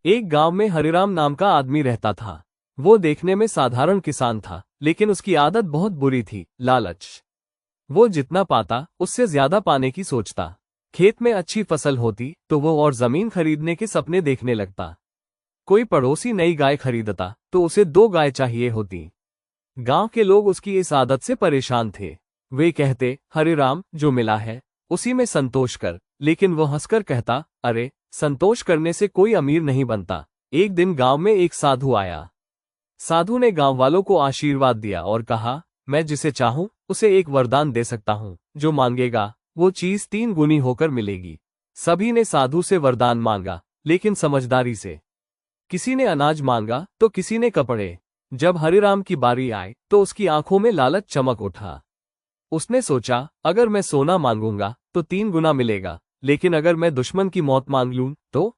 एक गांव में हरिराम नाम का आदमी रहता था। वो देखने में साधारण किसान था, लेकिन उसकी आदत बहुत बुरी थी, लालच। वो जितना पाता उससे ज्यादा पाने की सोचता। खेत में अच्छी फसल होती तो वो और जमीन खरीदने के सपने देखने लगता। कोई पड़ोसी नई गाय खरीदता तो उसे 2 गाय चाहिए होती। गांव के लोग उसकी इस आदत से परेशान थे। वे कहते, हरिराम, जो मिला है उसी में संतोष कर। लेकिन वो हंसकर कहता, अरे, संतोष करने से कोई अमीर नहीं बनता। एक दिन गांव में एक साधु आया। साधु ने गांव वालों को आशीर्वाद दिया और कहा, मैं जिसे चाहूं उसे एक वरदान दे सकता हूं। जो मांगेगा वो चीज 3 गुनी होकर मिलेगी। सभी ने साधु से वरदान मांगा, लेकिन समझदारी से। किसी ने अनाज मांगा तो किसी ने कपड़े। जब हरिराम की बारी आई तो उसकी आंखों में लालच चमक उठा। उसने सोचा, अगर मैं सोना मांगूंगा तो 3 गुना मिलेगा, लेकिन अगर मैं दुश्मन की मौत मांग लूं तो?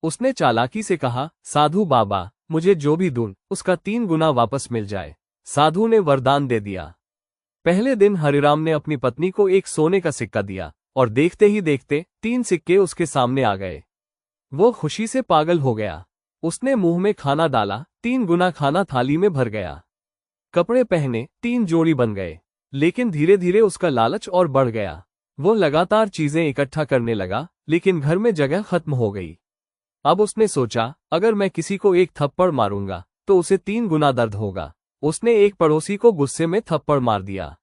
उसने चालाकी से कहा, साधु बाबा, मुझे जो भी दूं उसका 3 गुना वापस मिल जाए। साधु ने वरदान दे दिया। पहले दिन हरिराम ने अपनी पत्नी को एक सोने का सिक्का दिया और देखते ही देखते 3 सिक्के उसके सामने आ गए। वो खुशी से पागल हो गया। उसने मुंह में खाना डाला, 3 गुना खाना थाली में भर गया। कपड़े पहने, 3 जोड़ी बन गए। लेकिन धीरे धीरे उसका लालच और बढ़ गया। वो लगातार चीजें इकट्ठा करने लगा, लेकिन घर में जगह खत्म हो गई। अब उसने सोचा, अगर मैं किसी को एक थप्पड़ मारूंगा तो उसे 3 गुना दर्द होगा। उसने एक पड़ोसी को गुस्से में थप्पड़ मार दिया।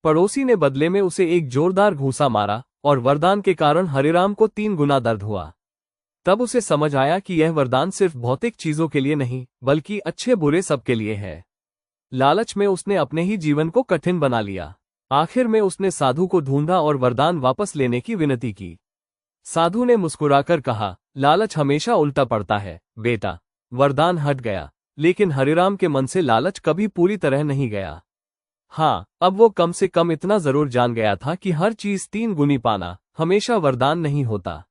पड़ोसी ने बदले में उसे एक जोरदार घूंसा मारा और वरदान के कारण हरिराम को 3 गुना दर्द हुआ। तब उसे समझ आया कि यह वरदान सिर्फ भौतिक चीजों के लिए नहीं, बल्कि अच्छे बुरे सबके लिए है। लालच में उसने अपने ही जीवन को कठिन बना लिया। आखिर में उसने साधु को ढूंढा और वरदान वापस लेने की विनती की। साधु ने मुस्कुराकर कहा, लालच हमेशा उल्टा पड़ता है बेटा। वरदान हट गया, लेकिन हरिराम के मन से लालच कभी पूरी तरह नहीं गया। हाँ, अब वो कम से कम इतना जरूर जान गया था कि हर चीज 3 गुनी पाना हमेशा वरदान नहीं होता।